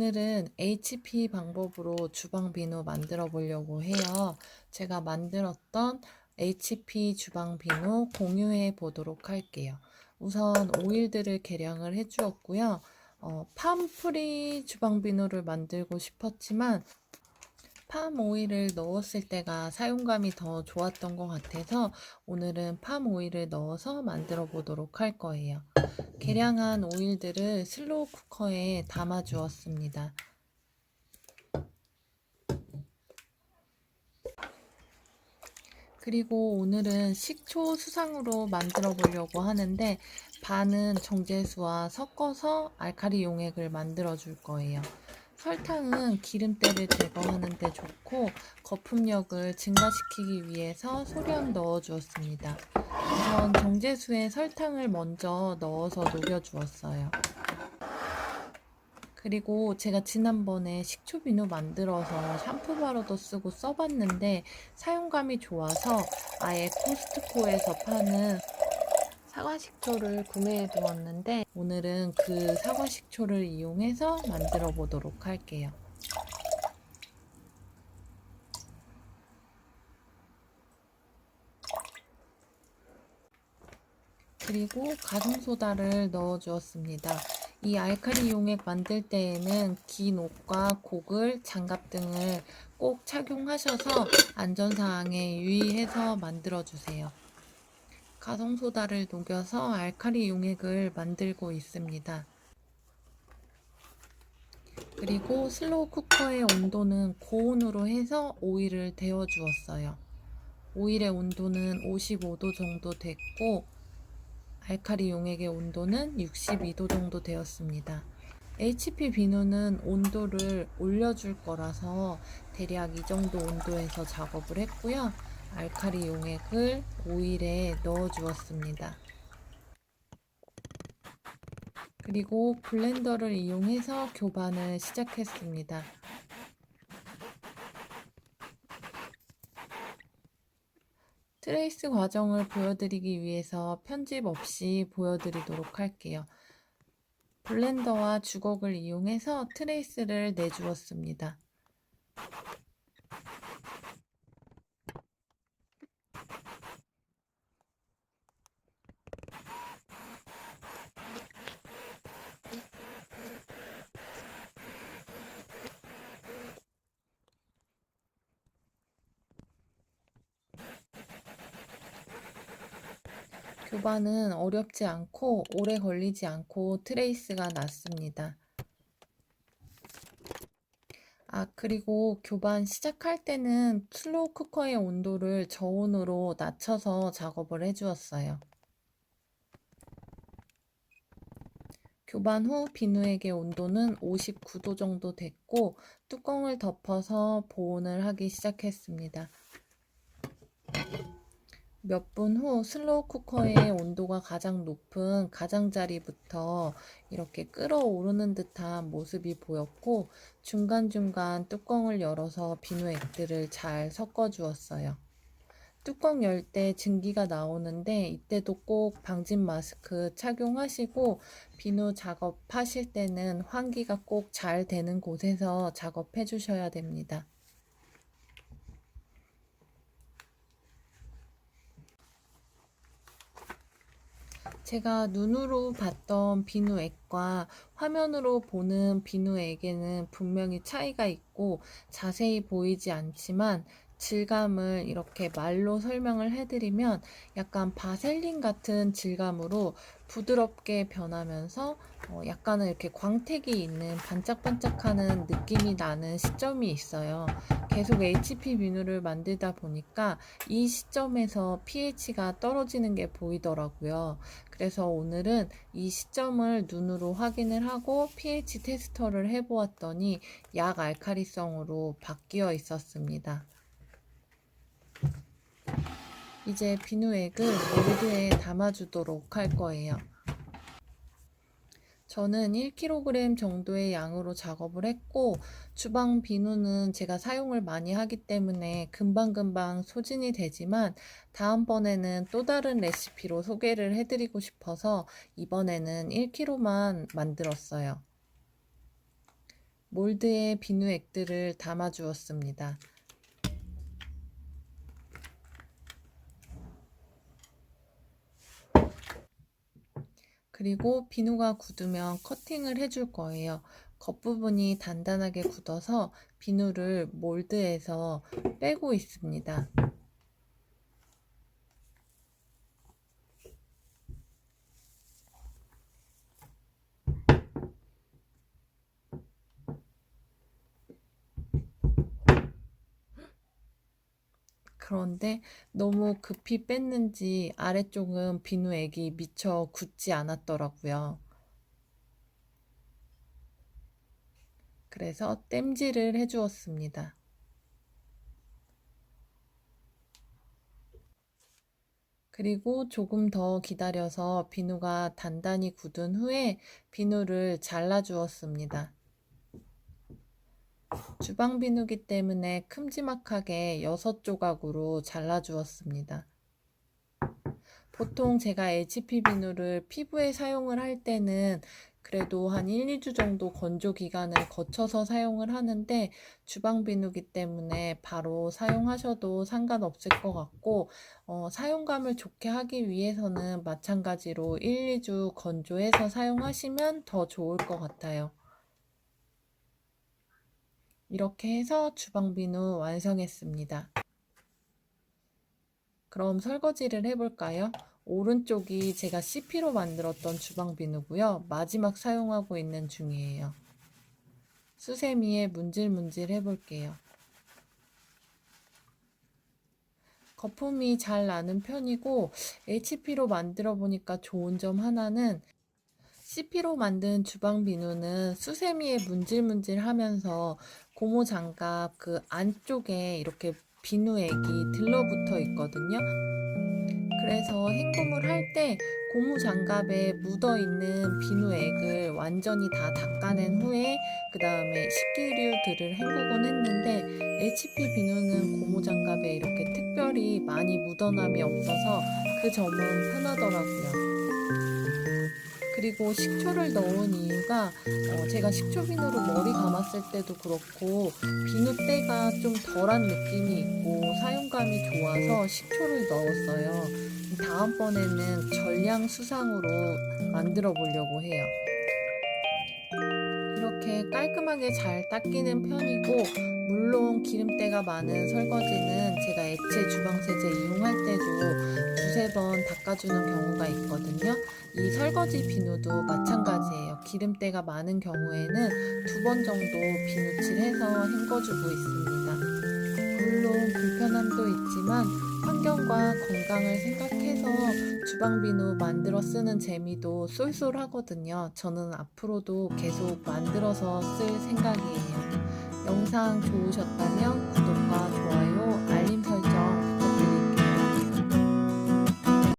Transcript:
오늘은 HP 방법으로 주방 비누 만들어 보려고 해요. 제가 만들었던 HP 주방 비누 공유해 보도록 할게요. 우선 오일들을 계량을 해 주었고요. 팜프리 주방 비누를 만들고 싶었지만 팜 오일을 넣었을 때가 사용감이 더 좋았던 것 같아서 오늘은 팜 오일을 넣어서 만들어 보도록 할 거예요. 계량한 오일들을 슬로우 쿠커에 담아 주었습니다. 그리고 오늘은 식초 수상으로 만들어 보려고 하는데 반은 정제수와 섞어서 알칼리 용액을 만들어 줄 거예요. 설탕은 기름때를 제거하는 데 좋고 거품력을 증가시키기 위해서 소량 넣어 주었습니다. 우선 정제수에 설탕을 먼저 넣어서 녹여 주었어요. 그리고 제가 지난번에 식초 비누 만들어서 샴푸 바로도 쓰고 써봤는데 사용감이 좋아서 아예 코스트코에서 파는 사과 식초를 구매해 두었는데 오늘은 그 사과 식초를 이용해서 만들어 보도록 할게요. 그리고 가성소다를 넣어 주었습니다. 이 알칼리 용액 만들 때에는 긴 옷과 고글, 장갑 등을 꼭 착용하셔서 안전사항에 유의해서 만들어 주세요. 가성소다를 녹여서 알칼리 용액을 만들고 있습니다. 그리고 슬로우 쿠커의 온도는 고온으로 해서 오일을 데워 주었어요. 오일의 온도는 55도 정도 됐고 알칼리 용액의 온도는 62도 정도 되었습니다. HP 비누는 온도를 올려줄 거라서 대략 이 정도 온도에서 작업을 했고요. 알칼리 용액을 오일에 넣어 주었습니다. 그리고 블렌더를 이용해서 교반을 시작했습니다. 트레이스 과정을 보여드리기 위해서 편집 없이 보여드리도록 할게요. 블렌더와 주걱을 이용해서 트레이스를 내주었습니다. 교반은 어렵지 않고 오래 걸리지 않고 트레이스가 났습니다. 그리고 교반 시작할 때는 슬로우 쿠커의 온도를 저온으로 낮춰서 작업을 해주었어요. 교반 후 비누액의 온도는 59도 정도 됐고 뚜껑을 덮어서 보온을 하기 시작했습니다. 몇 분 후 슬로우 쿠커의 온도가 가장 높은 가장자리부터 이렇게 끓어오르는 듯한 모습이 보였고 중간중간 뚜껑을 열어서 비누액들을 잘 섞어 주었어요. 뚜껑 열 때 증기가 나오는데 이때도 꼭 방진 마스크 착용하시고 비누 작업하실 때는 환기가 꼭 잘 되는 곳에서 작업해 주셔야 됩니다. 제가 눈으로 봤던 비누액과 화면으로 보는 비누액에는 분명히 차이가 있고 자세히 보이지 않지만 질감을 이렇게 말로 설명을 해드리면 약간 바셀린 같은 질감으로 부드럽게 변하면서 약간은 이렇게 광택이 있는 반짝반짝하는 느낌이 나는 시점이 있어요. 계속 HP 비누를 만들다 보니까 이 시점에서 pH가 떨어지는 게 보이더라고요. 그래서 오늘은 이 시점을 눈으로 확인을 하고 pH 테스터를 해보았더니 약 알칼리성으로 바뀌어 있었습니다. 이제 비누액을 몰드에 담아주도록 할 거예요. 저는 1kg 정도의 양으로 작업을 했고 주방 비누는 제가 사용을 많이 하기 때문에 금방금방 소진이 되지만 다음번에는 또 다른 레시피로 소개를 해드리고 싶어서 이번에는 1kg만 만들었어요. 몰드에 비누액들을 담아 주었습니다. 그리고 비누가 굳으면 커팅을 해줄 거예요. 겉부분이 단단하게 굳어서 비누를 몰드에서 빼고 있습니다. 그런데 너무 급히 뺐는지 아래쪽은 비누액이 미처 굳지 않았더라고요. 그래서 땜질을 해주었습니다. 그리고 조금 더 기다려서 비누가 단단히 굳은 후에 비누를 잘라 주었습니다. 주방 비누기 때문에 큼지막하게 6조각으로 잘라 주었습니다. 보통 제가 HP 비누를 피부에 사용을 할 때는 그래도 한 1, 2주 정도 건조 기간을 거쳐서 사용을 하는데 주방 비누기 때문에 바로 사용하셔도 상관없을 것 같고 사용감을 좋게 하기 위해서는 마찬가지로 1, 2주 건조해서 사용하시면 더 좋을 것 같아요. 이렇게 해서 주방 비누 완성했습니다. 그럼 설거지를 해볼까요? 오른쪽이 제가 CP로 만들었던 주방 비누고요. 마지막 사용하고 있는 중이에요. 수세미에 문질문질 해볼게요. 거품이 잘 나는 편이고 HP로 만들어 보니까 좋은 점 하나는 CP로 만든 주방 비누는 수세미에 문질문질 하면서 고무 장갑 그 안쪽에 이렇게 비누액이 들러붙어 있거든요. 그래서 헹굼을 할 때 고무 장갑에 묻어 있는 비누액을 완전히 다 닦아낸 후에 그 다음에 식기류들을 헹구곤 했는데 HP 비누는 고무 장갑에 이렇게 특별히 많이 묻어남이 없어서 그 점은 편하더라고요. 그리고 식초를 넣은 이유가 제가 식초 비누로 머리 감았을 때도 그렇고 비누때가 좀 덜한 느낌이 있고 사용감이 좋아서 식초를 넣었어요. 다음번에는 전량 수상으로 만들어 보려고 해요. 이렇게 깔끔하게 잘 닦이는 편이고 물론 기름때가 많은 설거지는 제가 액체 주방세제 이용할 때도 두세 번 닦아주는 경우가 있거든요. 이 설거지 비누도 마찬가지예요. 기름때가 많은 경우에는 2번 정도 비누칠해서 헹궈주고 있습니다. 물론 불편함도 있지만 환경과 건강을 생각해서 주방 비누 만들어 쓰는 재미도 쏠쏠하거든요. 저는 앞으로도 계속 만들어서 쓸 생각이에요. 영상 좋으셨다면 구독과 좋아요,